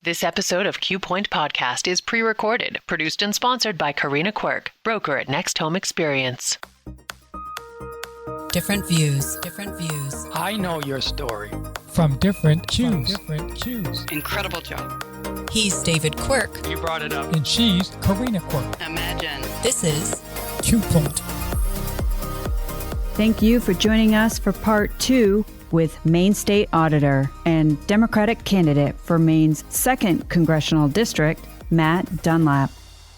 This episode of Q Point Podcast is pre-recorded, produced and sponsored by Corenna Quirk, broker at Next Home Experience. Different views. I know your story. From different cues. Incredible job. He's David Quirk. You brought it up. And she's Corenna Quirk. Imagine. This is Q Point. Thank you for joining us for part 2 with Maine State Auditor and Democratic candidate for Maine's 2nd Congressional District, Matt Dunlap.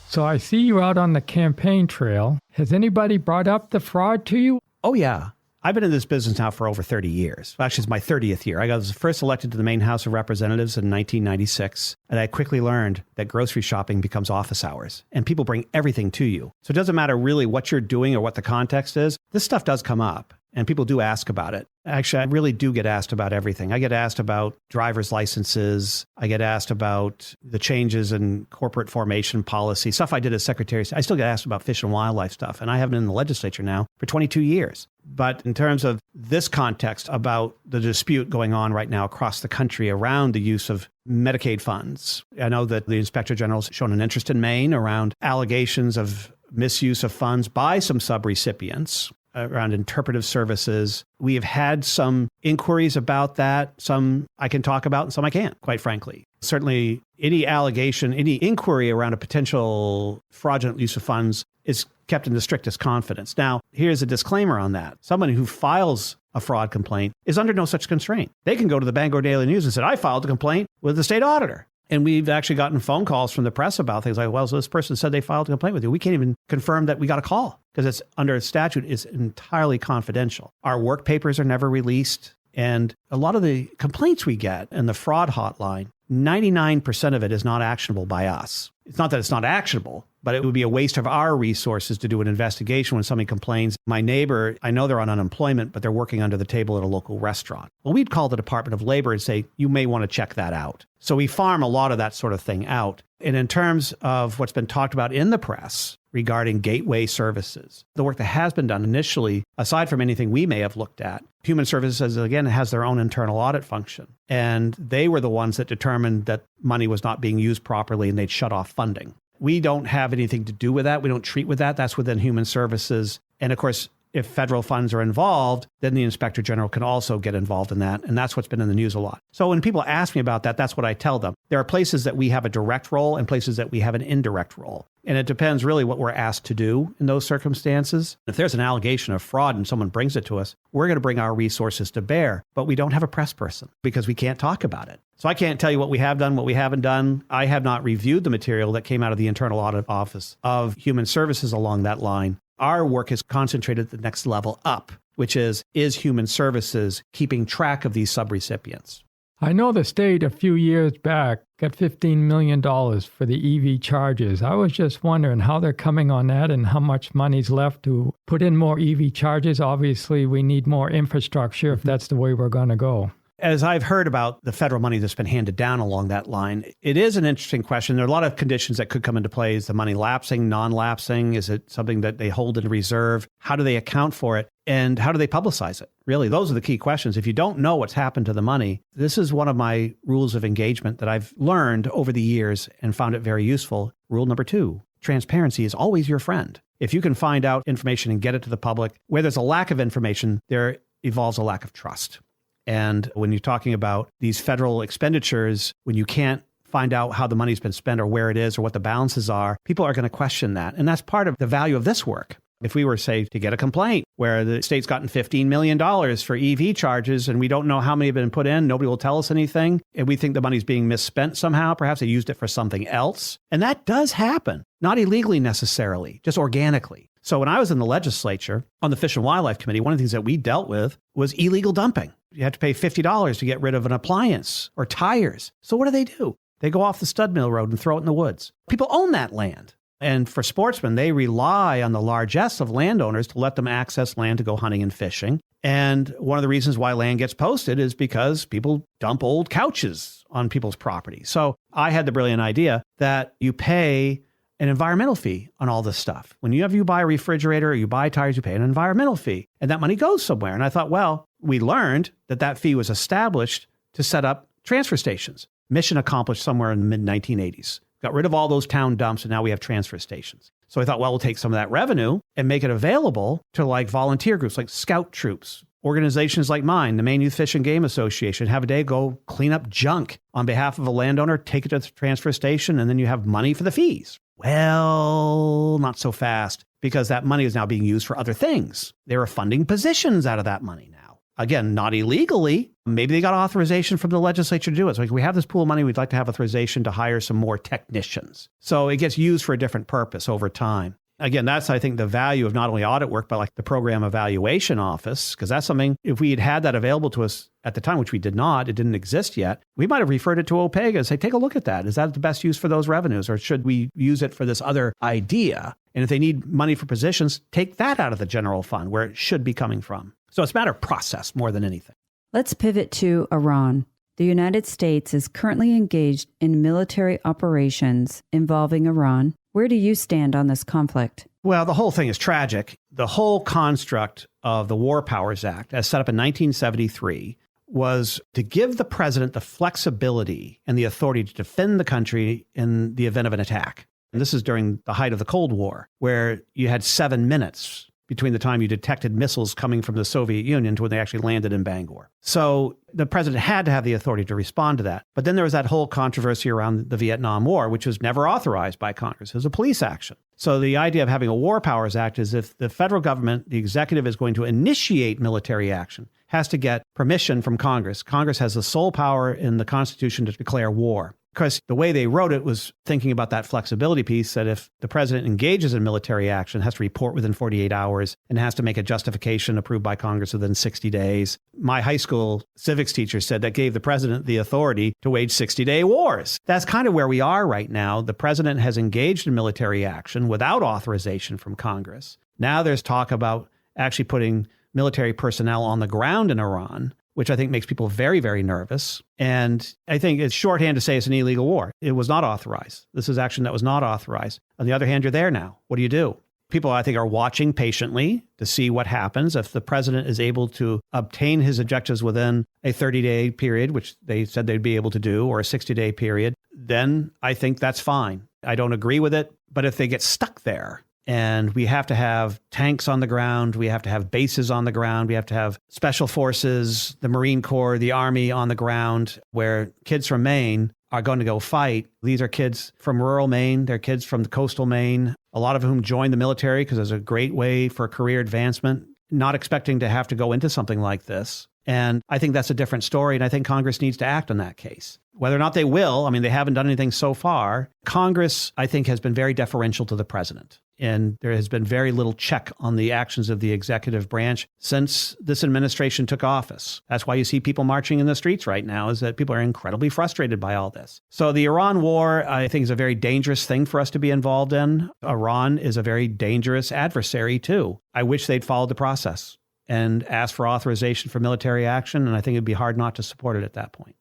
So I see you out on the campaign trail. Has anybody brought up the fraud to you? Oh, yeah. I've been in this business now for over 30 years. Actually, it's my 30th year. I was first elected to the Maine House of Representatives in 1996, and I quickly learned that grocery shopping becomes office hours, and people bring everything to you. So it doesn't matter really what you're doing or what the context is. This stuff does come up, and people do ask about it. Actually, I really do get asked about everything. I get asked about driver's licenses. I get asked about the changes in corporate formation policy, stuff I did as Secretary. I still get asked about fish and wildlife stuff, and I have been in the legislature now for 22 years. But in terms of this context about the dispute going on right now across the country around the use of Medicaid funds, I know that the Inspector General has shown an interest in Maine around allegations of misuse of funds by some subrecipients around interpretive services. We have had some inquiries about that. Some I can talk about and some I can't, quite frankly. Certainly, any allegation, any inquiry around a potential fraudulent use of funds is kept in the strictest confidence. Now, here's a disclaimer on that. Someone who files a fraud complaint is under no such constraint. They can go to the Bangor Daily News and say, I filed a complaint with the state auditor. And we've actually gotten phone calls from the press about things like, well, so this person said they filed a complaint with you. We can't even confirm that we got a call because it's under statute is entirely confidential. Our work papers are never released. And a lot of the complaints we get in the fraud hotline, 99% of it is not actionable by us. It's not that it's not actionable, but it would be a waste of our resources to do an investigation when somebody complains. My neighbor, I know they're on unemployment, but they're working under the table at a local restaurant. Well, we'd call the Department of Labor and say, you may want to check that out. So we farm a lot of that sort of thing out. And in terms of what's been talked about in the press regarding gateway services, the work that has been done initially, aside from anything we may have looked at, Human Services, again, has their own internal audit function. And they were the ones that determined that money was not being used properly and they'd shut off funding. We don't have anything to do with that. We don't treat with that. That's within Human Services. And of course, if federal funds are involved, then the Inspector General can also get involved in that. And that's what's been in the news a lot. So when people ask me about that, that's what I tell them. There are places that we have a direct role and places that we have an indirect role. And it depends really what we're asked to do in those circumstances. If there's an allegation of fraud and someone brings it to us, we're going to bring our resources to bear. But we don't have a press person because we can't talk about it. So I can't tell you what we have done, what we haven't done. I have not reviewed the material that came out of the Internal Audit Office of Human Services along that line. Our work is concentrated at the next level up, which is Human Services keeping track of these subrecipients? I know the state a few years back got $15 million for the EV charges. I was just wondering how they're coming on that and how much money's left to put in more EV charges. Obviously, we need more infrastructure if that's the way we're going to go. As I've heard about the federal money that's been handed down along that line, it is an interesting question. There are a lot of conditions that could come into play. Is the money lapsing, non-lapsing? Is it something that they hold in reserve? How do they account for it? And how do they publicize it? Really, those are the key questions. If you don't know what's happened to the money, this is one of my rules of engagement that I've learned over the years and found it very useful. Rule number 2, transparency is always your friend. If you can find out information and get it to the public, where there's a lack of information, there evolves a lack of trust. And when you're talking about these federal expenditures, when you can't find out how the money's been spent or where it is or what the balances are, people are going to question that. And that's part of the value of this work. If we were, say, to get a complaint where the state's gotten $15 million for EV charges and we don't know how many have been put in, nobody will tell us anything, and we think the money's being misspent somehow, perhaps they used it for something else. And that does happen, not illegally necessarily, just organically. So when I was in the legislature on the Fish and Wildlife Committee, one of the things that we dealt with was illegal dumping. You have to pay $50 to get rid of an appliance or tires. So what do? They go off the stud mill road and throw it in the woods. People own that land. And for sportsmen, they rely on the largesse of landowners to let them access land to go hunting and fishing. And one of the reasons why land gets posted is because people dump old couches on people's property. So I had the brilliant idea that you pay an environmental fee on all this stuff. When you buy a refrigerator or you buy tires, you pay an environmental fee. And that money goes somewhere. And I thought, well, we learned that fee was established to set up transfer stations. Mission accomplished somewhere in the mid-1980s. Got rid of all those town dumps, and now we have transfer stations. So I thought, well, we'll take some of that revenue and make it available to like volunteer groups, like scout troops, organizations like mine, the Maine Youth Fish and Game Association, have a day go clean up junk on behalf of a landowner, take it to the transfer station, and then you have money for the fees. Well, not so fast, because that money is now being used for other things. They were funding positions out of that money now. Again, not illegally. Maybe they got authorization from the legislature to do it. So like, we have this pool of money, we'd like to have authorization to hire some more technicians. So it gets used for a different purpose over time. Again, that's, I think, the value of not only audit work, but like the program evaluation office, because that's something, if we had that available to us at the time, which we did not, it didn't exist yet, we might have referred it to OPEGA and say, take a look at that. Is that the best use for those revenues? Or should we use it for this other idea? And if they need money for positions, take that out of the general fund where it should be coming from. So it's a matter of process more than anything. Let's pivot to Iran. The United States is currently engaged in military operations involving Iran. Where do you stand on this conflict? Well, the whole thing is tragic. The whole construct of the War Powers Act, as set up in 1973, was to give the president the flexibility and the authority to defend the country in the event of an attack. And this is during the height of the Cold War, where you had 7 minutes between the time you detected missiles coming from the Soviet Union to when they actually landed in Bangor. So the president had to have the authority to respond to that. But then there was that whole controversy around the Vietnam War, which was never authorized by Congress. It was a police action. So the idea of having a War Powers Act is if the federal government, the executive, is going to initiate military action, has to get permission from Congress. Congress has the sole power in the Constitution to declare war. Because the way they wrote it was thinking about that flexibility piece, that if the president engages in military action, has to report within 48 hours and has to make a justification approved by Congress within 60 days. My high school civics teacher said that gave the president the authority to wage 60-day wars. That's kind of where we are right now. The president has engaged in military action without authorization from Congress. Now there's talk about actually putting military personnel on the ground in Iran, which I think makes people very, very nervous. And I think it's shorthand to say it's an illegal war. It was not authorized. This is action that was not authorized. On the other hand, you're there now. What do? People, I think, are watching patiently to see what happens. If the president is able to obtain his objectives within a 30-day period, which they said they'd be able to do, or a 60-day period, then I think that's fine. I don't agree with it. But if they get stuck there, and we have to have tanks on the ground, we have to have bases on the ground, we have to have special forces, the Marine Corps, the Army on the ground, where kids from Maine are going to go fight. These are kids from rural Maine. They're kids from the coastal Maine, a lot of whom joined the military because it's a great way for career advancement, not expecting to have to go into something like this. And I think that's a different story, and I think Congress needs to act on that case. Whether or not they will, I mean, they haven't done anything so far. Congress, I think, has been very deferential to the president. And there has been very little check on the actions of the executive branch since this administration took office. That's why you see people marching in the streets right now, is that people are incredibly frustrated by all this. So the Iran war, I think, is a very dangerous thing for us to be involved in. Iran is a very dangerous adversary, too. I wish they'd followed the process and asked for authorization for military action, and I think it'd be hard not to support it at that point.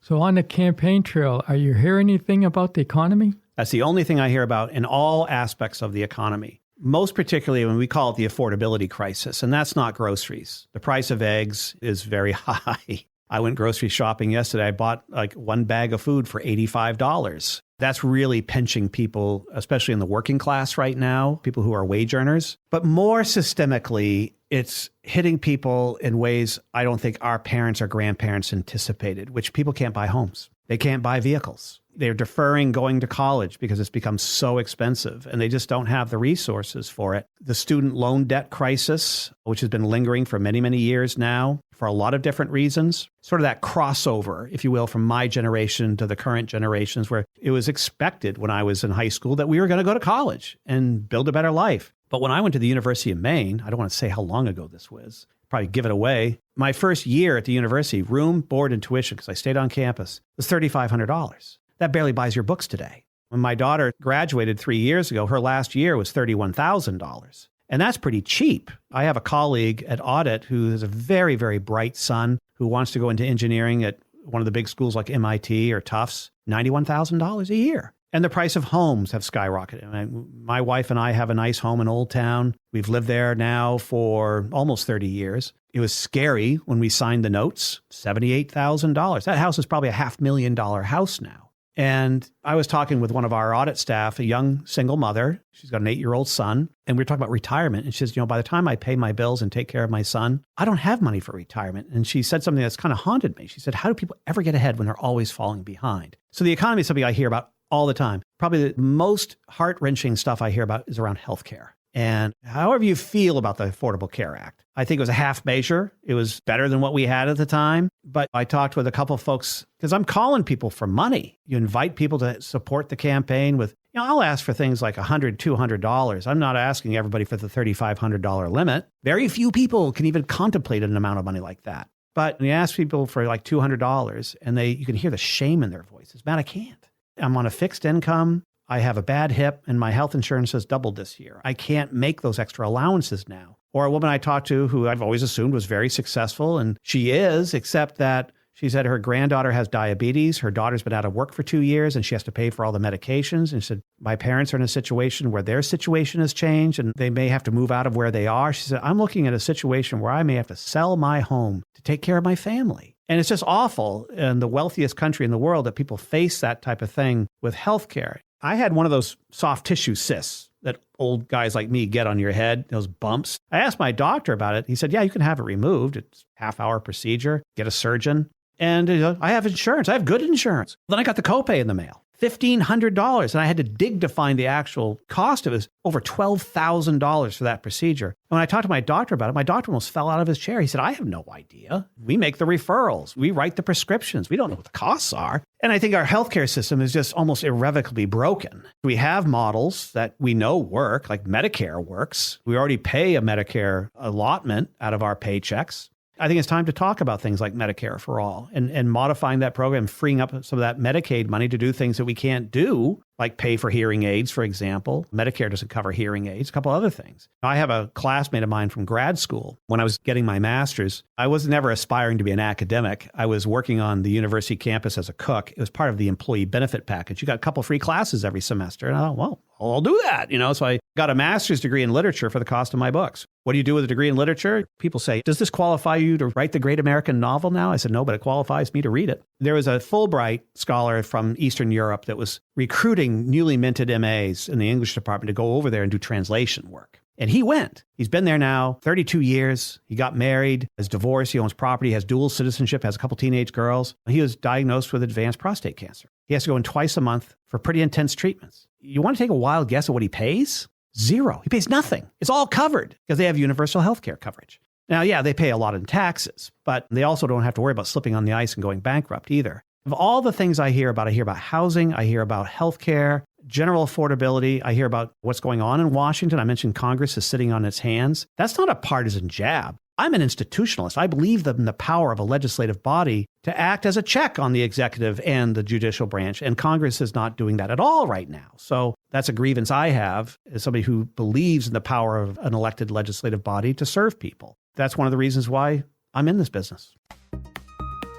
So on the campaign trail, are you hearing anything about the economy? That's the only thing I hear about in all aspects of the economy, most particularly when we call it the affordability crisis. And that's not groceries. The price of eggs is very high. I went grocery shopping yesterday. I bought like one bag of food for $85. That's really pinching people, especially in the working class right now, people who are wage earners. But more systemically, it's hitting people in ways I don't think our parents or grandparents anticipated, which people can't buy homes. They can't buy vehicles. They're deferring going to college because it's become so expensive and they just don't have the resources for it. The student loan debt crisis, which has been lingering for many, many years now for a lot of different reasons, sort of that crossover, if you will, from my generation to the current generations, where it was expected when I was in high school that we were going to go to college and build a better life. But when I went to the University of Maine, I don't want to say how long ago this was, probably give it away. My first year at the university, room, board, and tuition, because I stayed on campus, was $3,500. That barely buys your books today. When my daughter graduated 3 years ago, her last year was $31,000. And that's pretty cheap. I have a colleague at Audit who is a very, very bright son who wants to go into engineering at one of the big schools like MIT or Tufts, $91,000 a year. And the price of homes have skyrocketed. My wife and I have a nice home in Old Town. We've lived there now for almost 30 years. It was scary when we signed the notes, $78,000. That house is probably a $500,000 house now. And I was talking with one of our audit staff, a young single mother. She's got an 8-year-old son. And we were talking about retirement. And she says, by the time I pay my bills and take care of my son, I don't have money for retirement. And she said something that's kind of haunted me. She said, how do people ever get ahead when they're always falling behind? So the economy is something I hear about all the time. Probably the most heart-wrenching stuff I hear about is around healthcare. And however you feel about the Affordable Care Act, I think it was a half measure. It was better than what we had at the time. But I talked with a couple of folks because I'm calling people for money. You invite people to support the campaign with, I'll ask for things like $100, $200. I'm not asking everybody for the $3,500 limit. Very few people can even contemplate an amount of money like that. But when you ask people for like $200 and you can hear the shame in their voices. Matt, I can't. I'm on a fixed income. I have a bad hip and my health insurance has doubled this year. I can't make those extra allowances now. Or a woman I talked to who I've always assumed was very successful, and she is, except that she said her granddaughter has diabetes. Her daughter's been out of work for 2 years and she has to pay for all the medications. And she said, my parents are in a situation where their situation has changed and they may have to move out of where they are. She said, I'm looking at a situation where I may have to sell my home to take care of my family. And it's just awful in the wealthiest country in the world that people face that type of thing with healthcare. I had one of those soft tissue cysts that old guys like me get on your head, those bumps. I asked my doctor about it. He said, yeah, you can have it removed. It's a half-hour procedure, get a surgeon. And I have insurance. I have good insurance. Then I got the copay in the mail, $1,500. And I had to dig to find the actual cost of it. It was over $12,000 for that procedure. And when I talked to my doctor about it, my doctor almost fell out of his chair. He said, I have no idea. We make the referrals. We write the prescriptions. We don't know what the costs are. And I think our healthcare system is just almost irrevocably broken. We have models that we know work, like Medicare works. We already pay a Medicare allotment out of our paychecks. I think it's time to talk about things like Medicare for All and modifying that program, freeing up some of that Medicaid money to do things that we can't do, like pay for hearing aids, for example. Medicare doesn't cover hearing aids, a couple other things. I have a classmate of mine from grad school. When I was getting my master's, I was never aspiring to be an academic. I was working on the university campus as a cook. It was part of the employee benefit package. You got a couple free classes every semester. And I thought, well, I'll do that. So I got a master's degree in literature for the cost of my books. What do you do with a degree in literature? People say, does this qualify you to write the great American novel now? I said, no, but it qualifies me to read it. There was a Fulbright scholar from Eastern Europe that was recruiting newly minted MAs in the English department to go over there and do translation work. And he went. He's been there now 32 years. He got married, is divorced, he owns property, has dual citizenship, has a couple teenage girls. He was diagnosed with advanced prostate cancer. He has to go in twice a month for pretty intense treatments. You want to take a wild guess at what he pays? Zero. He pays nothing. It's all covered because they have universal health care coverage. Now, yeah, they pay a lot in taxes, but they also don't have to worry about slipping on the ice and going bankrupt either. Of all the things I hear about housing, I hear about healthcare, general affordability. I hear about what's going on in Washington. I mentioned Congress is sitting on its hands. That's not a partisan jab. I'm an institutionalist. I believe in the power of a legislative body to act as a check on the executive and the judicial branch. And Congress is not doing that at all right now. So that's a grievance I have as somebody who believes in the power of an elected legislative body to serve people. That's one of the reasons why I'm in this business.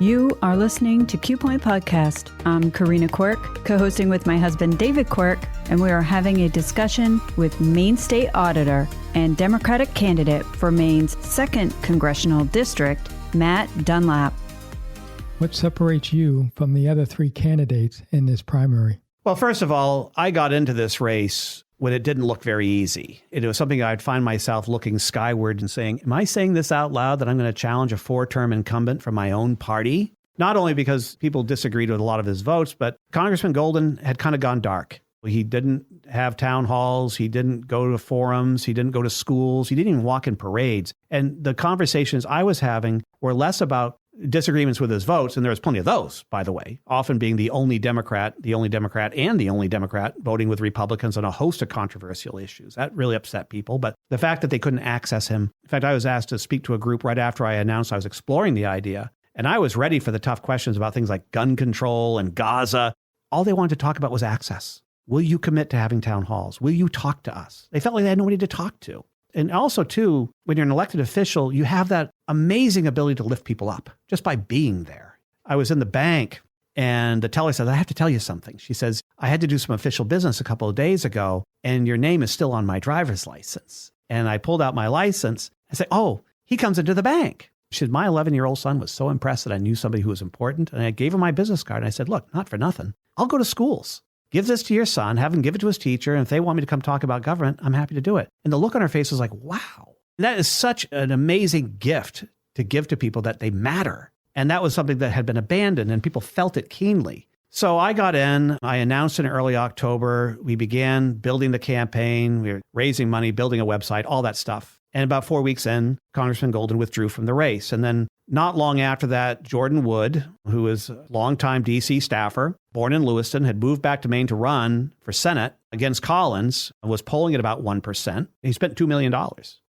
You are listening to Q Point Podcast. I'm Corenna Quirk, co-hosting with my husband, David Quirk, and we are having a discussion with Maine State Auditor and Democratic candidate for Maine's 2nd Congressional District, Matt Dunlap. What separates you from the other 3 candidates in this primary? Well, first of all, I got into this race when it didn't look very easy. It was something I'd find myself looking skyward and saying, am I saying this out loud that I'm going to challenge a 4-term incumbent from my own party? Not only because people disagreed with a lot of his votes, but Congressman Golden had kind of gone dark. He didn't have town halls. He didn't go to forums. He didn't go to schools. He didn't even walk in parades. And the conversations I was having were less about disagreements with his votes, and there was plenty of those, by the way, often being the only Democrat voting with Republicans on a host of controversial issues. That really upset people. But the fact that they couldn't access him, in fact, I was asked to speak to a group right after I announced I was exploring the idea, and I was ready for the tough questions about things like gun control and Gaza. All they wanted to talk about was access. Will you commit to having town halls? Will you talk to us? They felt like they had nobody to talk to. And also, too, when you're an elected official, you have that amazing ability to lift people up just by being there. I was in the bank and the teller said, I have to tell you something. She says, I had to do some official business a couple of days ago and your name is still on my driver's license. And I pulled out my license. I said, oh, He comes into the bank. She said, my 11-year-old son was so impressed that I knew somebody who was important. And I gave him my business card. And I said, look, not for nothing. I'll go to schools. Give this to your son, have him give it to his teacher. And if they want me to come talk about government, I'm happy to do it. And the look on her face was like, wow, that is such an amazing gift to give to people that they matter. And that was something that had been abandoned and people felt it keenly. So I got in, I announced in early October, we began building the campaign, we were raising money, building a website, all that stuff. And about 4 weeks in, Congressman Golden withdrew from the race. And then not long after that, Jordan Wood, who was a longtime DC staffer, born in Lewiston, had moved back to Maine to run for Senate against Collins, was polling at about 1%. He spent $2 million.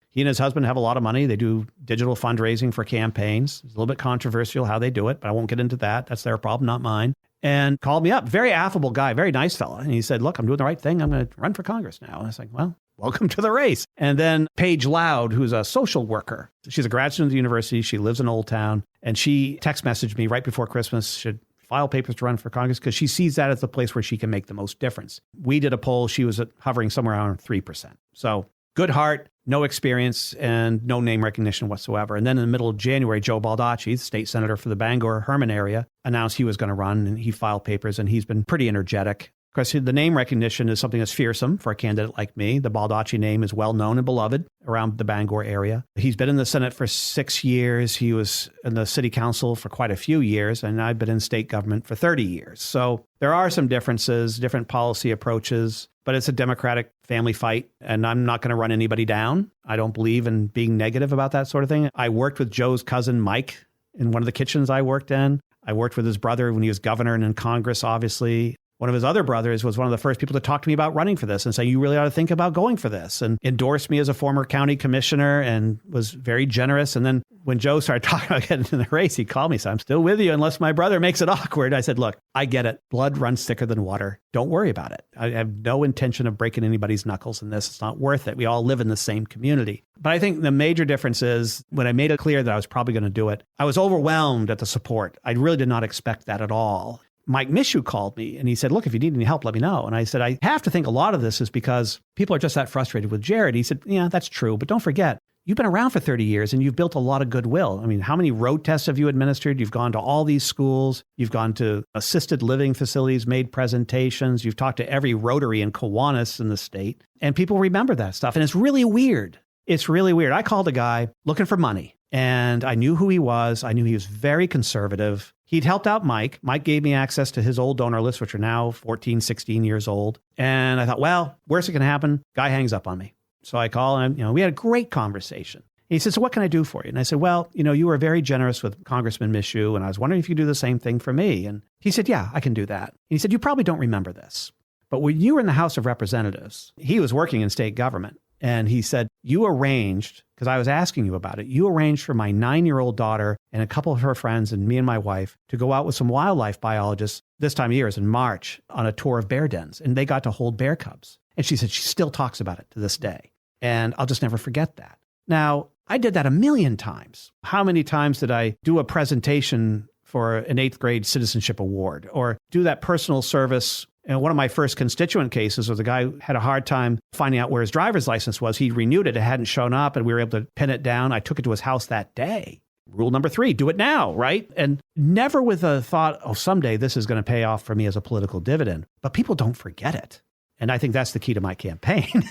He and his husband have a lot of money. They do digital fundraising for campaigns. It's a little bit controversial how they do it, but I won't get into that. That's their problem, not mine. And called me up. Very affable guy, very nice fella. And he said, look, I'm doing the right thing. I'm going to run for Congress now. And I was like, well, welcome to the race. And then Paige Loud, who's a social worker. She's a grad student at the university. She lives in Old Town. And she text messaged me right before Christmas, should file papers to run for Congress because she sees that as the place where she can make the most difference. We did a poll. She was hovering somewhere around 3%. So good heart, no experience, and no name recognition whatsoever. And then in the middle of January, Joe Baldacci, the state senator for the Bangor-Herman area, announced he was going to run, and he filed papers, and he's been pretty energetic. Of course, the name recognition is something that's fearsome for a candidate like me. The Baldacci name is well known and beloved around the Bangor area. He's been in the Senate for 6 years. He was in the city council for quite a few years, and I've been in state government for 30 years. So there are some differences, different policy approaches, but it's a Democratic family fight, and I'm not going to run anybody down. I don't believe in being negative about that sort of thing. I worked with Joe's cousin, Mike, in one of the kitchens I worked in. I worked with his brother when he was governor and in Congress, obviously. One of his other brothers was one of the first people to talk to me about running for this and say, you really ought to think about going for this, and endorsed me as a former county commissioner and was very generous. And then when Joe started talking about getting in the race, he called me and said, I'm still with you unless my brother makes it awkward. I said, look, I get it. Blood runs thicker than water. Don't worry about it. I have no intention of breaking anybody's knuckles in this. It's not worth it. We all live in the same community. But I think the major difference is when I made it clear that I was probably going to do it, I was overwhelmed at the support. I really did not expect that at all. Mike Mishu called me and he said, look, if you need any help, let me know. And I said, I have to think a lot of this is because people are just that frustrated with Jared. He said, yeah, that's true. But don't forget, you've been around for 30 years and you've built a lot of goodwill. I mean, how many road tests have you administered? You've gone to all these schools. You've gone to assisted living facilities, made presentations. You've talked to every Rotary and Kiwanis in the state. And people remember that stuff. And it's really weird. It's really weird. I called a guy looking for money. And I knew who he was. I knew he was very conservative. He'd helped out Mike. Mike gave me access to his old donor list, which are now 14, 16 years old. And I thought, well, worst that can happen, guy hangs up on me. So I call and, we had a great conversation. He said, so what can I do for you? And I said, well, you were very generous with Congressman Mishu, and I was wondering if you could do the same thing for me. And he said, yeah, I can do that. And he said, you probably don't remember this, but when you were in the House of Representatives, he was working in state government. And he said, you arranged, because I was asking you about it, you arranged for my 9-year-old daughter and a couple of her friends and me and my wife to go out with some wildlife biologists this time of year, is in March, on a tour of bear dens. And they got to hold bear cubs. And she said she still talks about it to this day. And I'll just never forget that. Now, I did that 1,000,000 times. How many times did I do a presentation for an 8th grade citizenship award or do that personal service? And one of my first constituent cases was a guy who had a hard time finding out where his driver's license was. He renewed it. It hadn't shown up, and we were able to pin it down. I took it to his house that day. Rule number 3, do it now, right? And never with a thought, oh, someday this is going to pay off for me as a political dividend. But people don't forget it. And I think that's the key to my campaign,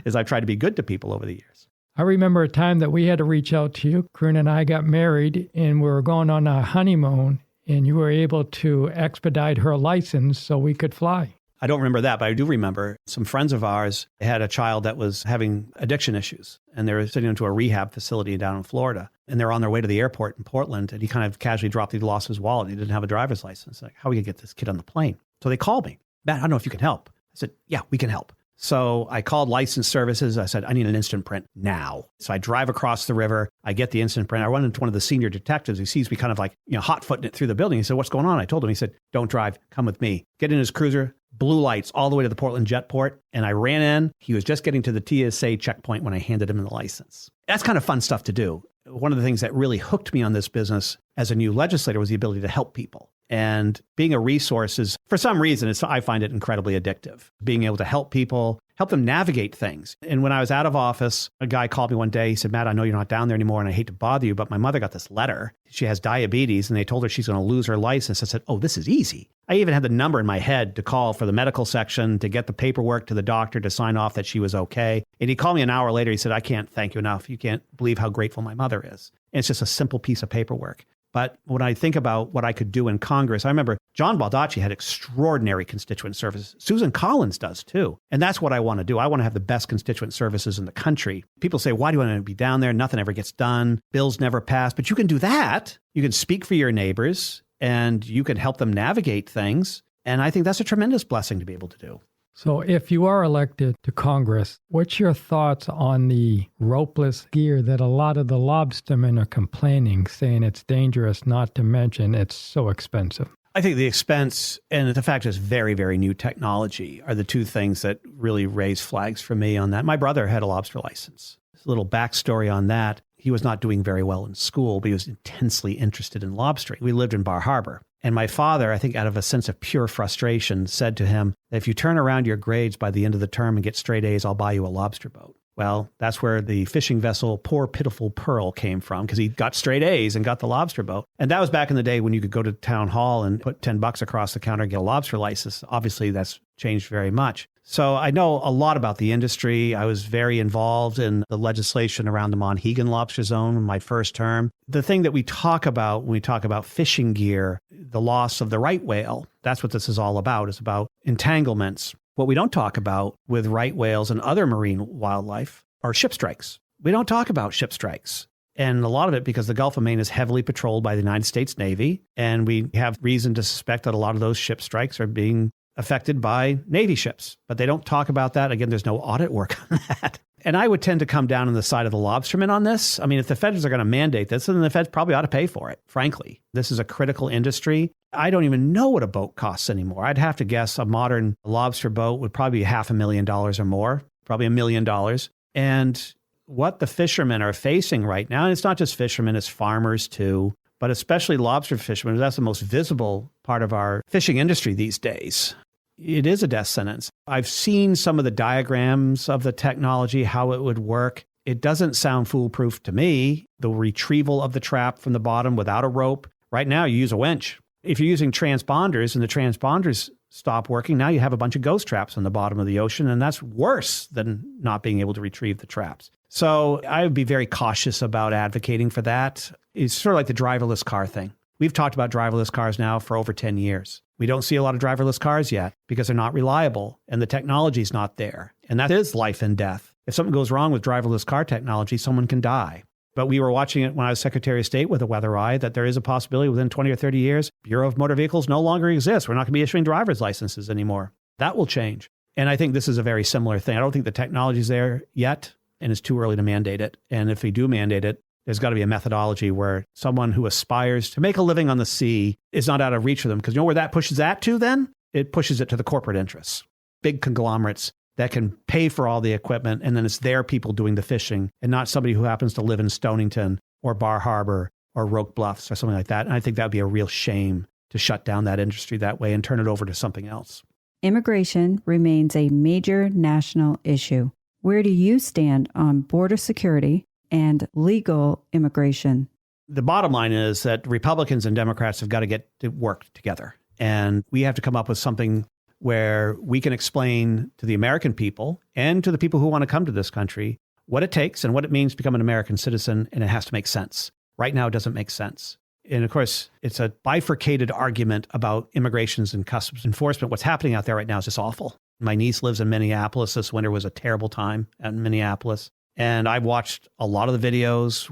is I've tried to be good to people over the years. I remember a time that we had to reach out to you. Corinna and I got married, and we were going on a honeymoon. And you were able to expedite her license so we could fly. I don't remember that, but I do remember some friends of ours had a child that was having addiction issues, and they were sitting into a rehab facility down in Florida. And they were on their way to the airport in Portland, and he kind of casually dropped, he lost his wallet. He didn't have a driver's license. Like, how are we going to get this kid on the plane? So they called me. Matt, I don't know if you can help. I said, yeah, we can help. So I called license services. I said, I need an instant print now. So I drive across the river. I get the instant print. I run into one of the senior detectives. He sees me kind of like, hot-footing it through the building. He said, what's going on? I told him. He said, don't drive. Come with me. Get in his cruiser, blue lights all the way to the Portland Jetport. And I ran in. He was just getting to the TSA checkpoint when I handed him the license. That's kind of fun stuff to do. One of the things that really hooked me on this business as a new legislator was the ability to help people. And being a resource is, for some reason, I find it incredibly addictive. Being able to help people, help them navigate things. And when I was out of office, a guy called me one day. He said, Matt, I know you're not down there anymore and I hate to bother you, but my mother got this letter. She has diabetes and they told her she's going to lose her license. I said, oh, this is easy. I even had the number in my head to call for the medical section to get the paperwork to the doctor to sign off that she was okay. And he called me an hour later. He said, I can't thank you enough. You can't believe how grateful my mother is. And it's just a simple piece of paperwork. But when I think about what I could do in Congress, I remember John Baldacci had extraordinary constituent services. Susan Collins does too. And that's what I want to do. I want to have the best constituent services in the country. People say, why do you want to be down there? Nothing ever gets done. Bills never pass. But you can do that. You can speak for your neighbors and you can help them navigate things. And I think that's a tremendous blessing to be able to do. So if you are elected to Congress, what's your thoughts on the ropeless gear that a lot of the lobstermen are complaining, saying it's dangerous, not to mention it's so expensive? I think the expense and the fact it's very, very new technology are the two things that really raise flags for me on that. My brother had a lobster license. There's a little backstory on that. He was not doing very well in school, but he was intensely interested in lobstering. We lived in Bar Harbor. And my father, I think out of a sense of pure frustration, said to him, if you turn around your grades by the end of the term and get straight A's, I'll buy you a lobster boat. Well, that's where the fishing vessel Poor Pitiful Pearl came from, because he got straight A's and got the lobster boat. And that was back in the day when you could go to town hall and put $10 across the counter and get a lobster license. Obviously, that's changed very much. So I know a lot about the industry. I was very involved in the legislation around the Monhegan lobster zone in my first term. The thing that we talk about when we talk about fishing gear, the loss of the right whale, that's what this is all about. It's about entanglements. What we don't talk about with right whales and other marine wildlife are ship strikes. We don't talk about ship strikes. And a lot of it because the Gulf of Maine is heavily patrolled by the United States Navy. And we have reason to suspect that a lot of those ship strikes are being affected by Navy ships. But they don't talk about that. Again, there's no audit work on that. And I would tend to come down on the side of the lobstermen on this. I mean, if the feds are going to mandate this, then the feds probably ought to pay for it, frankly. This is a critical industry. I don't even know what a boat costs anymore. I'd have to guess a modern lobster boat would probably be $500,000 or more, probably $1 million. And what the fishermen are facing right now, and it's not just fishermen, it's farmers too, but especially lobster fishermen, that's the most visible part of our fishing industry these days. It is a death sentence. I've seen some of the diagrams of the technology, how it would work. It doesn't sound foolproof to me. The retrieval of the trap from the bottom without a rope. Right now, you use a winch. If you're using transponders and the transponders stop working, now you have a bunch of ghost traps on the bottom of the ocean, and that's worse than not being able to retrieve the traps. So I would be very cautious about advocating for that. It's sort of like the driverless car thing. We've talked about driverless cars now for over 10 years. We don't see a lot of driverless cars yet because they're not reliable and the technology's not there. And that is life and death. If something goes wrong with driverless car technology, someone can die. But we were watching it when I was Secretary of State with a weather eye that there is a possibility within 20 or 30 years, Bureau of Motor Vehicles no longer exists. We're not going to be issuing driver's licenses anymore. That will change. And I think this is a very similar thing. I don't think the technology's there yet, and it's too early to mandate it. And if we do mandate it, there's got to be a methodology where someone who aspires to make a living on the sea is not out of reach for them. Because you know where that pushes that to then? It pushes it to the corporate interests. Big conglomerates that can pay for all the equipment, and then it's their people doing the fishing and not somebody who happens to live in Stonington or Bar Harbor or Roque Bluffs or something like that. And I think that would be a real shame to shut down that industry that way and turn it over to something else. Immigration remains a major national issue. Where do you stand on border security and legal immigration? The bottom line is that Republicans and Democrats have got to get to work together. And we have to come up with something where we can explain to the American people and to the people who want to come to this country what it takes and what it means to become an American citizen, and it has to make sense. Right now, it doesn't make sense. And of course, it's a bifurcated argument about immigrations and customs enforcement. What's happening out there right now is just awful. My niece lives in Minneapolis. This winter was a terrible time in Minneapolis. And I've watched a lot of the videos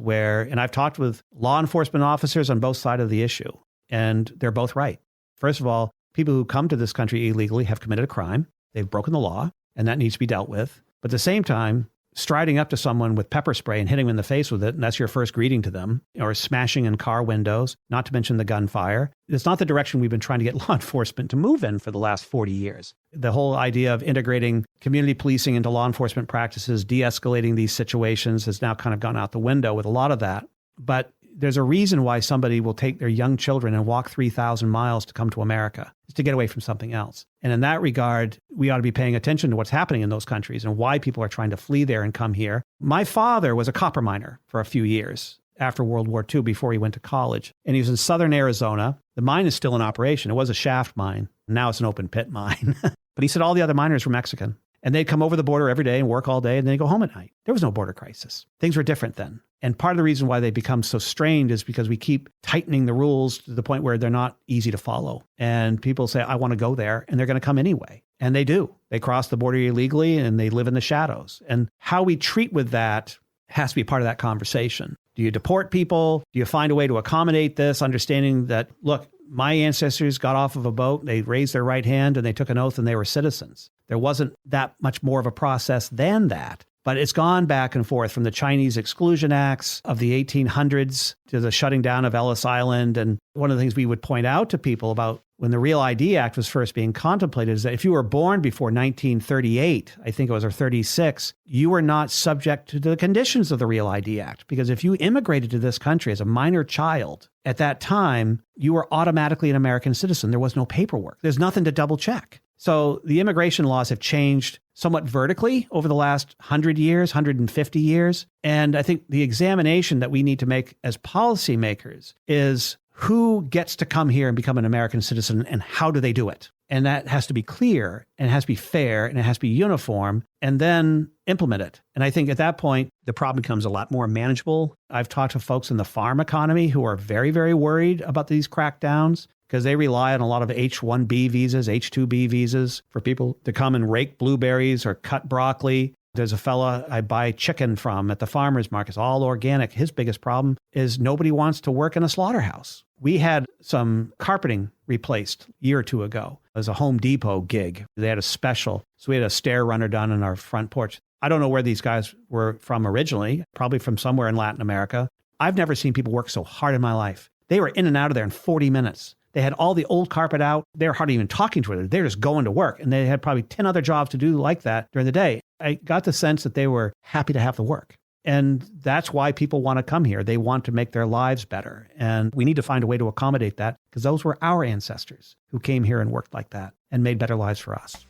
and I've talked with law enforcement officers on both sides of the issue, and they're both right. First of all, people who come to this country illegally have committed a crime. They've broken the law, and that needs to be dealt with. But at the same time, striding up to someone with pepper spray and hitting them in the face with it, and that's your first greeting to them, or smashing in car windows, not to mention the gunfire, it's not the direction we've been trying to get law enforcement to move in for the last 40 years. The whole idea of integrating community policing into law enforcement practices, de-escalating these situations has now kind of gone out the window with a lot of that. But there's a reason why somebody will take their young children and walk 3,000 miles to come to America. It's to get away from something else. And in that regard, we ought to be paying attention to what's happening in those countries and why people are trying to flee there and come here. My father was a copper miner for a few years after World War II before he went to college. And he was in southern Arizona. The mine is still in operation. It was a shaft mine. Now it's an open pit mine. But he said all the other miners were Mexican. And they'd come over the border every day and work all day and then they'd go home at night. There was no border crisis. Things were different then. And part of the reason why they become so strained is because we keep tightening the rules to the point where they're not easy to follow. And people say, I want to go there, and they're going to come anyway. And they do. They cross the border illegally and they live in the shadows. And how we treat with that has to be part of that conversation. Do you deport people? Do you find a way to accommodate this, understanding that, look, my ancestors got off of a boat, they raised their right hand and they took an oath and they were citizens. There wasn't that much more of a process than that. But it's gone back and forth from the Chinese Exclusion Acts of the 1800s to the shutting down of Ellis Island. And one of the things we would point out to people about when the Real ID Act was first being contemplated is that if you were born before 1938, I think it was, or 36, you were not subject to the conditions of the Real ID Act. Because if you immigrated to this country as a minor child, at that time, you were automatically an American citizen. There was no paperwork. There's nothing to double check. So the immigration laws have changed somewhat vertically over the last 100 years, 150 years. And I think the examination that we need to make as policymakers is who gets to come here and become an American citizen and how do they do it? And that has to be clear and it has to be fair and it has to be uniform and then implement it. And I think at that point, the problem becomes a lot more manageable. I've talked to folks in the farm economy who are very, very worried about these crackdowns because they rely on a lot of H-1B visas, H-2B visas for people to come and rake blueberries or cut broccoli. There's a fella I buy chicken from at the farmer's market. It's all organic. His biggest problem is nobody wants to work in a slaughterhouse. We had some carpeting replaced a year or two ago. It was a Home Depot gig. They had a special. So we had a stair runner done on our front porch. I don't know where these guys were from originally, probably from somewhere in Latin America. I've never seen people work so hard in my life. They were in and out of there in 40 minutes. They had all the old carpet out. They were hardly even talking to it. They're just going to work. And they had probably 10 other jobs to do like that during the day. I got the sense that they were happy to have the work. And that's why people want to come here. They want to make their lives better. And we need to find a way to accommodate that because those were our ancestors who came here and worked like that and made better lives for us.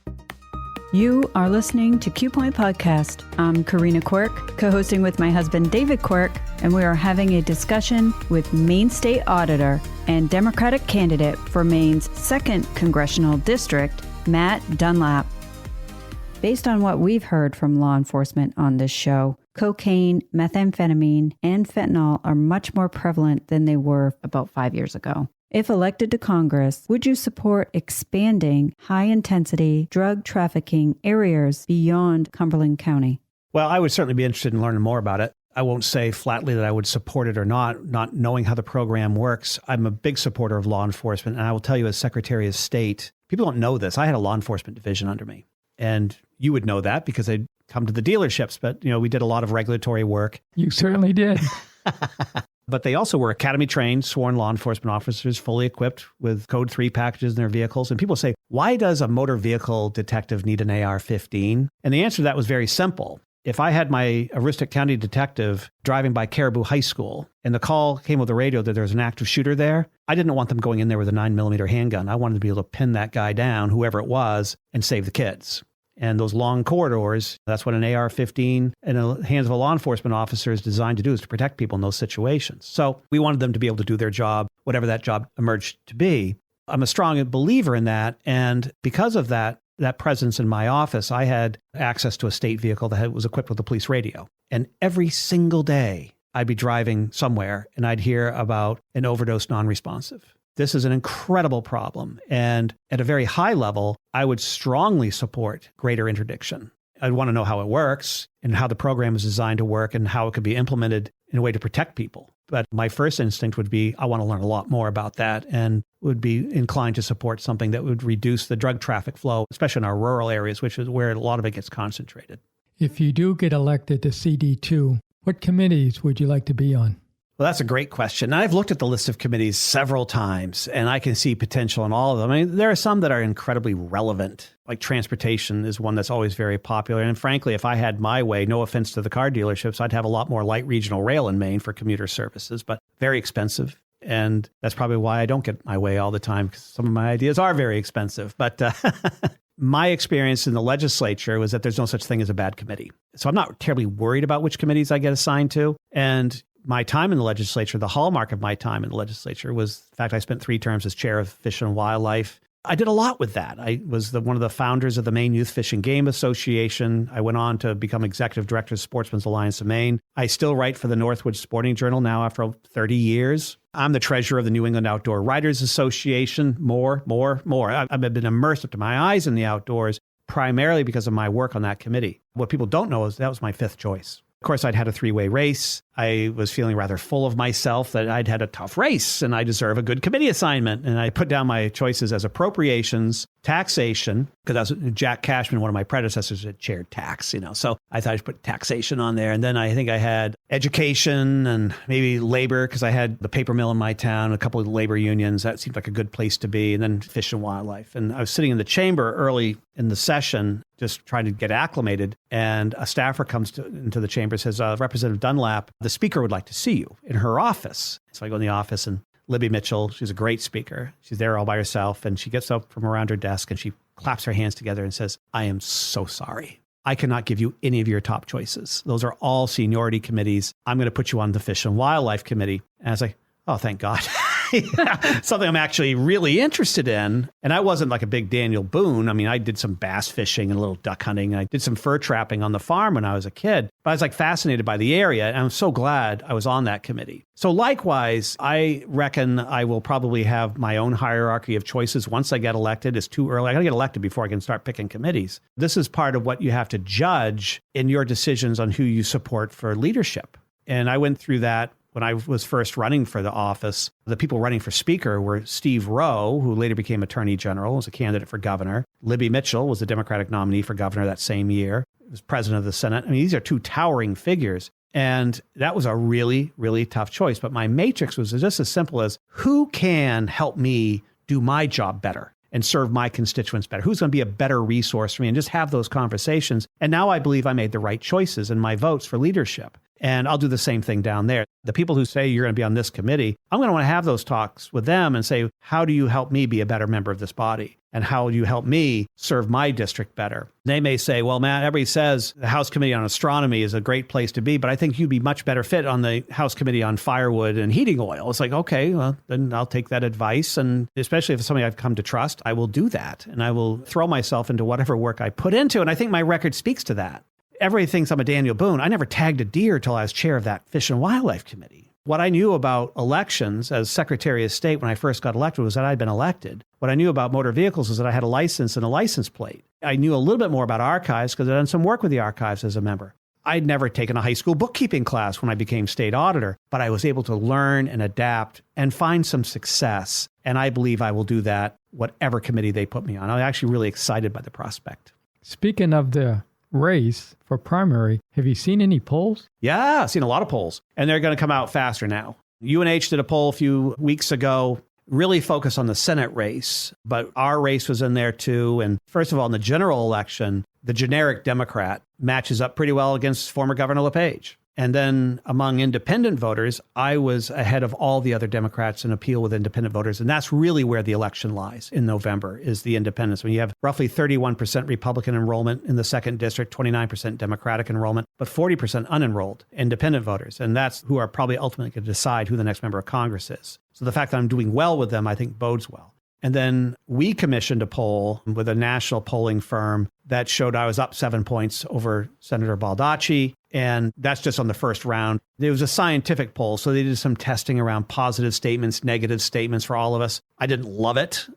You are listening to Q Point Podcast. I'm Corenna Quirk, co-hosting with my husband, David Quirk, and we are having a discussion with Maine State Auditor and Democratic candidate for Maine's 2nd Congressional District, Matt Dunlap. Based on what we've heard from law enforcement on this show, cocaine, methamphetamine, and fentanyl are much more prevalent than they were about 5 years ago. If elected to Congress, would you support expanding high-intensity drug trafficking areas beyond Cumberland County? Well, I would certainly be interested in learning more about it. I won't say flatly that I would support it or not knowing how the program works. I'm a big supporter of law enforcement, and I will tell you as Secretary of State, people don't know this. I had a law enforcement division under me, and you would know that because I'd come to the dealerships, but we did a lot of regulatory work. You certainly did. But they also were academy-trained, sworn law enforcement officers, fully equipped with Code 3 packages in their vehicles. And people say, why does a motor vehicle detective need an AR-15? And the answer to that was very simple. If I had my Aroostook County detective driving by Caribou High School and the call came with the radio that there was an active shooter there, I didn't want them going in there with a 9mm handgun. I wanted to be able to pin that guy down, whoever it was, and save the kids. And those long corridors, that's what an AR-15 in the hands of a law enforcement officer is designed to do, is to protect people in those situations. So we wanted them to be able to do their job, whatever that job emerged to be. I'm a strong believer in that. And because of that presence in my office, I had access to a state vehicle that was equipped with a police radio. And every single day I'd be driving somewhere and I'd hear about an overdose non-responsive. This is an incredible problem. And at a very high level, I would strongly support greater interdiction. I'd want to know how it works and how the program is designed to work and how it could be implemented in a way to protect people. But my first instinct would be, I want to learn a lot more about that and would be inclined to support something that would reduce the drug traffic flow, especially in our rural areas, which is where a lot of it gets concentrated. If you do get elected to CD2, what committees would you like to be on? Well, that's a great question. I've looked at the list of committees several times, and I can see potential in all of them. I mean, there are some that are incredibly relevant, like transportation is one that's always very popular. And frankly, if I had my way, no offense to the car dealerships, I'd have a lot more light regional rail in Maine for commuter services, but very expensive. And that's probably why I don't get my way all the time, because some of my ideas are very expensive. But my experience in the legislature was that there's no such thing as a bad committee. So I'm not terribly worried about which committees I get assigned to. And my time in the legislature, the hallmark of my time in the legislature was the fact I spent 3 terms as chair of Fish and Wildlife. I did a lot with that. I was one of the founders of the Maine Youth Fish and Game Association. I went on to become executive director of Sportsmen's Alliance of Maine. I still write for the Northwood Sporting Journal now after 30 years. I'm the treasurer of the New England Outdoor Writers Association. More. I've been immersed up to my eyes in the outdoors, primarily because of my work on that committee. What people don't know is that was my 5th choice. Of course, I'd had a 3-way race. I was feeling rather full of myself that I'd had a tough race and I deserve a good committee assignment. And I put down my choices as appropriations, taxation, because that was Jack Cashman, one of my predecessors, had chaired tax, So I thought I'd put taxation on there. And then I think I had education and maybe labor, because I had the paper mill in my town, a couple of labor unions. That seemed like a good place to be. And then fish and wildlife. And I was sitting in the chamber early in the session, just trying to get acclimated. And a staffer comes into the chamber and says, Representative Dunlap, the speaker would like to see you in her office. So I go in the office, and Libby Mitchell, she's a great speaker. She's there all by herself, and she gets up from around her desk and she claps her hands together and says, I am so sorry. I cannot give you any of your top choices. Those are all seniority committees. I'm going to put you on the Fish and Wildlife Committee. And I was like, oh, thank God. Something I'm actually really interested in. And I wasn't like a big Daniel Boone. I mean, I did some bass fishing and a little duck hunting. I did some fur trapping on the farm when I was a kid. But I was like fascinated by the area. And I'm so glad I was on that committee. So likewise, I reckon I will probably have my own hierarchy of choices once I get elected. It's too early. I got to get elected before I can start picking committees. This is part of what you have to judge in your decisions on who you support for leadership. And I went through that when I was first running for the office. The people running for speaker were Steve Rowe, who later became attorney general, was a candidate for governor. Libby Mitchell was the Democratic nominee for governor that same year. He was president of the Senate. I mean, these are 2 towering figures. And that was a really, really tough choice. But my matrix was just as simple as, who can help me do my job better and serve my constituents better? Who's going to be a better resource for me? And just have those conversations. And now I believe I made the right choices in my votes for leadership. And I'll do the same thing down there. The people who say you're going to be on this committee, I'm going to want to have those talks with them and say, how do you help me be a better member of this body? And how do you help me serve my district better? They may say, well, Matt, everybody says the House Committee on Astronomy is a great place to be, but I think you'd be much better fit on the House Committee on Firewood and Heating Oil. It's like, okay, well, then I'll take that advice. And especially if it's something I've come to trust, I will do that. And I will throw myself into whatever work I put into. And I think my record speaks to that. Everybody thinks I'm a Daniel Boone. I never tagged a deer till I was chair of that Fish and Wildlife Committee. What I knew about elections as Secretary of State when I first got elected was that I'd been elected. What I knew about motor vehicles was that I had a license and a license plate. I knew a little bit more about archives because I'd done some work with the archives as a member. I'd never taken a high school bookkeeping class when I became state auditor, but I was able to learn and adapt and find some success. And I believe I will do that, whatever committee they put me on. I'm actually really excited by the prospect. Speaking of the race for primary, have you seen any polls? Yeah, I've seen a lot of polls, and they're going to come out faster now. UNH did a poll a few weeks ago, really focused on the Senate race, but our race was in there too. And first of all, in the general election, the generic Democrat matches up pretty well against former Governor LePage. And then among independent voters, I was ahead of all the other Democrats in appeal with independent voters. And that's really where the election lies in November, is the independents. When you have roughly 31% Republican enrollment in the 2nd district, 29% Democratic enrollment, but 40% unenrolled independent voters. And that's who are probably ultimately going to decide who the next member of Congress is. So the fact that I'm doing well with them, I think bodes well. And then we commissioned a poll with a national polling firm that showed I was up 7 points over Senator Baldacci. And that's just on the first round. It was a scientific poll, so they did some testing around positive statements, negative statements for all of us. I didn't love it,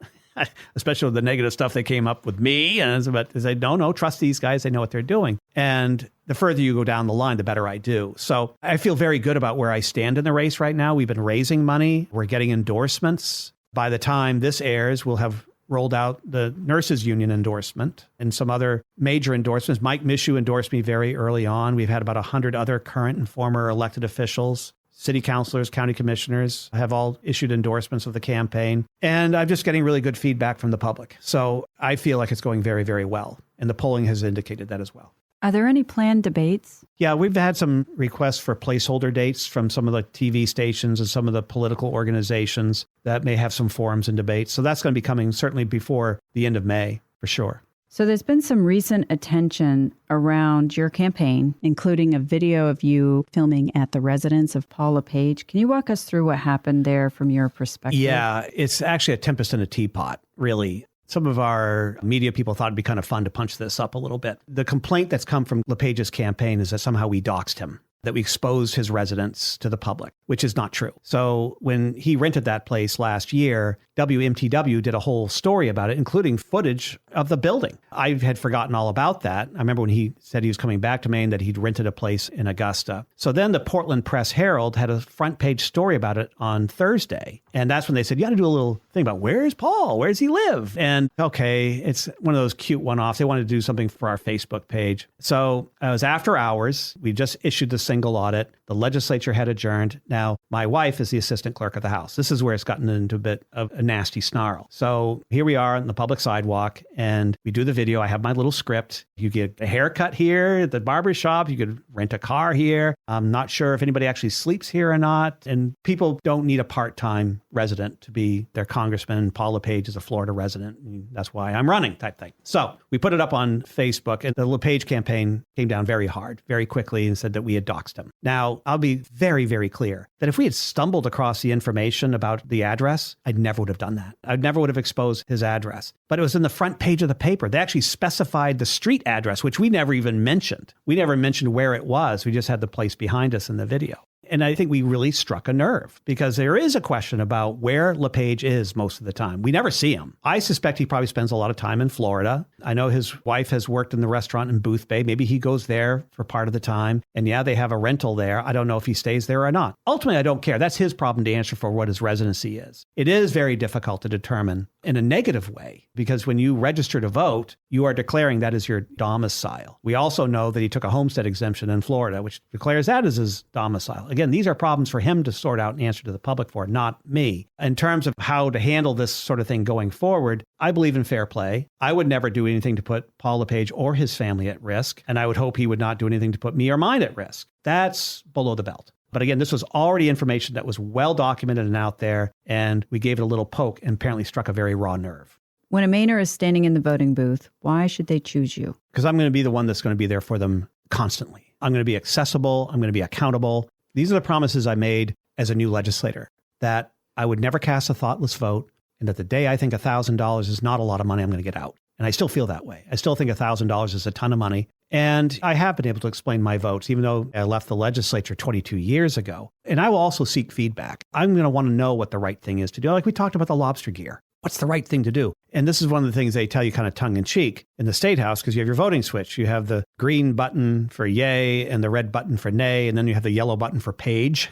especially with the negative stuff they came up with me. And it's about to say, no, trust these guys. They know what they're doing. And the further you go down the line, the better I do. So I feel very good about where I stand in the race right now. We've been raising money. We're getting endorsements. By the time this airs, we'll have rolled out the nurses union endorsement and some other major endorsements. Mike Mishu endorsed me very early on. We've had about 100 other current and former elected officials. city councilors, county commissioners have all issued endorsements of the campaign. And I'm just getting really good feedback from the public. So I feel like it's going very, very well. And the polling has indicated that as well. Are there any planned debates? Yeah, we've had some requests for placeholder dates from some of the TV stations and some of the political organizations that may have some forums and debates. So that's going to be coming certainly before the end of May, for sure. So there's been some recent attention around your campaign, including a video of you filming at the residence of Paul LePage. Can you walk us through what happened there from your perspective? Yeah, it's actually a tempest in a teapot, really. Some of our media people thought it'd be kind of fun to punch this up a little bit. The complaint that's come from LePage's campaign is that somehow we doxed him, that we exposed his residence to the public, which is not true. So when he rented that place last year, WMTW did a whole story about it, including footage of the building. I had forgotten all about that. I remember when he said he was coming back to Maine that he'd rented a place in Augusta. So then the Portland Press Herald had a front page story about it on Thursday. And that's when they said, you got to do a little thing about where's Paul? Where does he live? And okay, it's one of those cute one-offs. They wanted to do something for our Facebook page. So it was after hours. We just issued the single audit. The legislature had adjourned. Now, my wife is the assistant clerk of the House. This is where it's gotten into a bit of a nasty snarl. So here we are on the public sidewalk and we do the video. I have my little script. You get a haircut here at the barber shop. You could rent a car here. I'm not sure if anybody actually sleeps here or not. And people don't need a part-time resident to be their congressman. Paul LePage is a Florida resident. And that's why I'm running type thing. So we put it up on Facebook and the LePage campaign came down very hard, very quickly and said that we had doxed him. Now, I'll be very, very clear that if we had stumbled across the information about the address, I never would have done that. I never would have exposed his address. But it was in the front page of the paper. They actually specified the street address, which we never even mentioned. We never mentioned where it was. We just had the place behind us in the video. And I think we really struck a nerve because there is a question about where LePage is most of the time. We never see him. I suspect he probably spends a lot of time in Florida. I know his wife has worked in the restaurant in Booth Bay. Maybe he goes there for part of the time. And yeah, they have a rental there. I don't know if he stays there or not. Ultimately, I don't care. That's his problem to answer for what his residency is. It is very difficult to determine in a negative way because when you register to vote, you are declaring that as your domicile. We also know that he took a homestead exemption in Florida, which declares that as his domicile. Again, these are problems for him to sort out and answer to the public for, not me. In terms of how to handle this sort of thing going forward, I believe in fair play. I would never do anything to put Paul LePage or his family at risk, and I would hope he would not do anything to put me or mine at risk. That's below the belt. But again, this was already information that was well documented and out there, and we gave it a little poke and apparently struck a very raw nerve. When a Mainer is standing in the voting booth, why should they choose you? Because I'm going to be the one that's going to be there for them constantly. I'm going to be accessible. I'm going to be accountable. These are the promises I made as a new legislator, that I would never cast a thoughtless vote, and that the day I think $1,000 is not a lot of money, I'm going to get out. And I still feel that way. I still think $1,000 is a ton of money. And I have been able to explain my votes, even though I left the legislature 22 years ago. And I will also seek feedback. I'm going to want to know what the right thing is to do. Like we talked about the lobster gear. What's the right thing to do? And this is one of the things they tell you kind of tongue in cheek in the State House, because you have your voting switch. You have the green button for yay and the red button for nay, and then you have the yellow button for page.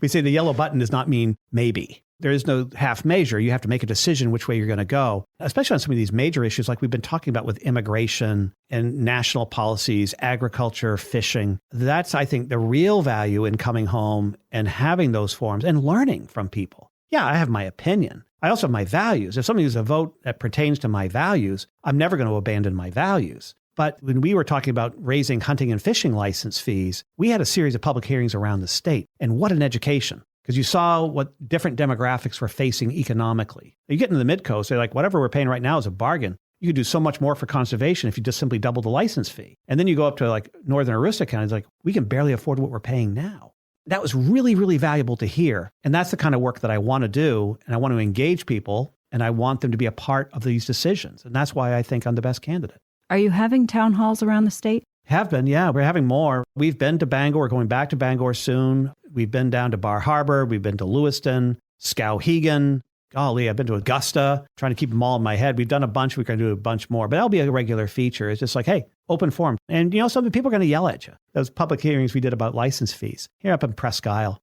We say the yellow button does not mean maybe. There is no half measure. You have to make a decision which way you're going to go, especially on some of these major issues like we've been talking about with immigration and national policies, agriculture, fishing. That's, I think, the real value in coming home and having those forums and learning from people. Yeah, I have my opinion. I also have my values. If somebody has a vote that pertains to my values, I'm never going to abandon my values. But when we were talking about raising hunting and fishing license fees, we had a series of public hearings around the state. And what an education. Because you saw what different demographics were facing economically. You get into the mid-coast, they're like, whatever we're paying right now is a bargain. You could do so much more for conservation if you just simply double the license fee. And then you go up to like northern Aroostook County, it's like, we can barely afford what we're paying now. That was really, really valuable to hear. And that's the kind of work that I want to do. And I want to engage people, and I want them to be a part of these decisions. And that's why I think I'm the best candidate. Are you having town halls around the state? Have been, yeah. We're having more. We've been to Bangor. We're going back to Bangor soon. We've been down to Bar Harbor. We've been to Lewiston, Skowhegan. Golly, I've been to Augusta, trying to keep them all in my head. We've done a bunch. We're going to do a bunch more. But that'll be a regular feature. It's just like, hey, open forum. And, you know, some people are going to yell at you. Those public hearings we did about license fees. Here up in Presque Isle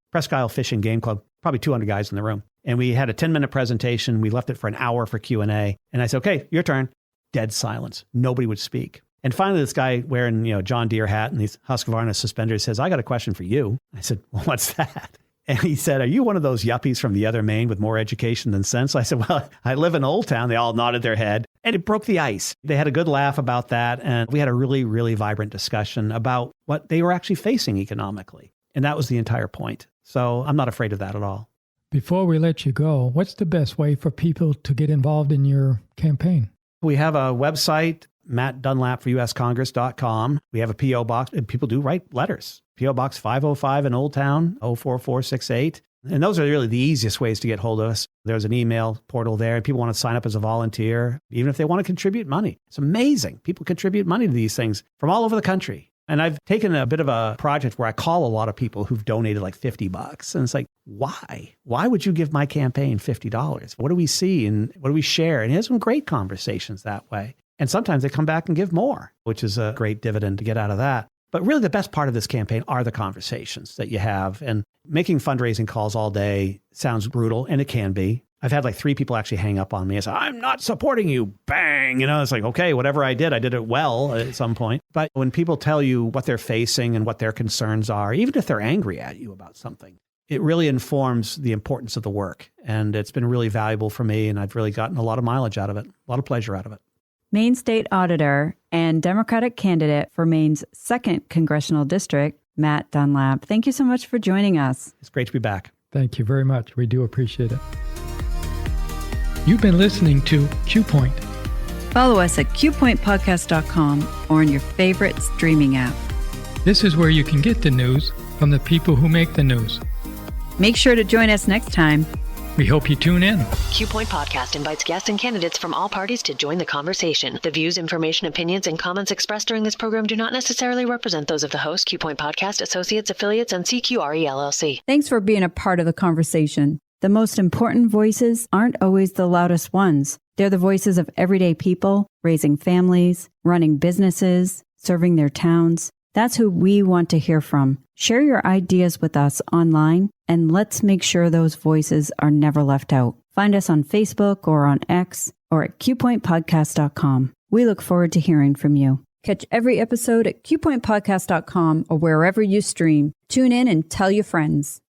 Fishing Game Club, probably 200 guys in the room. And we had a 10-minute presentation. We left it for an hour for Q&A. And I said, okay, your turn. Dead silence. Nobody would speak. And finally, this guy wearing, John Deere hat and these Husqvarna suspenders says, I got a question for you. I said, well, what's that? And he said, are you one of those yuppies from the other Maine with more education than sense? I said, well, I live in Old Town. They all nodded their head. And it broke the ice. They had a good laugh about that. And we had a really, really vibrant discussion about what they were actually facing economically. And that was the entire point. So I'm not afraid of that at all. Before we let you go, what's the best way for people to get involved in your campaign? We have a website, mattdunlap4uscongress.com. We have a P.O. box, and people do write letters. P.O. Box 505 in Old Town, 04468. And those are really the easiest ways to get hold of us. There's an email portal there, and people want to sign up as a volunteer, even if they want to contribute money. It's amazing. People contribute money to these things from all over the country. And I've taken a bit of a project where I call a lot of people who've donated like $50. And it's like, why? Why would you give my campaign $50? What do we see and what do we share? And it has some great conversations that way. And sometimes they come back and give more, which is a great dividend to get out of that. But really the best part of this campaign are the conversations that you have. And making fundraising calls all day sounds brutal, and it can be. I've had like 3 people actually hang up on me and say, I'm not supporting you. Bang. It's like, okay, whatever I did it well at some point. But when people tell you what they're facing and what their concerns are, even if they're angry at you about something, it really informs the importance of the work. And it's been really valuable for me. And I've really gotten a lot of mileage out of it, a lot of pleasure out of it. Maine State Auditor and Democratic candidate for Maine's 2nd Congressional District, Matt Dunlap. Thank you so much for joining us. It's great to be back. Thank you very much. We do appreciate it. You've been listening to Q Point. Follow us at qpointpodcast.com or on your favorite streaming app. This is where you can get the news from the people who make the news. Make sure to join us next time. We hope you tune in. Q Point Podcast invites guests and candidates from all parties to join the conversation. The views, information, opinions, and comments expressed during this program do not necessarily represent those of the host, Q Point Podcast, associates, affiliates, and CQRE LLC. Thanks for being a part of the conversation. The most important voices aren't always the loudest ones. They're the voices of everyday people, raising families, running businesses, serving their towns. That's who we want to hear from. Share your ideas with us online, and let's make sure those voices are never left out. Find us on Facebook or on X or at qpointpodcast.com. We look forward to hearing from you. Catch every episode at qpointpodcast.com or wherever you stream. Tune in and tell your friends.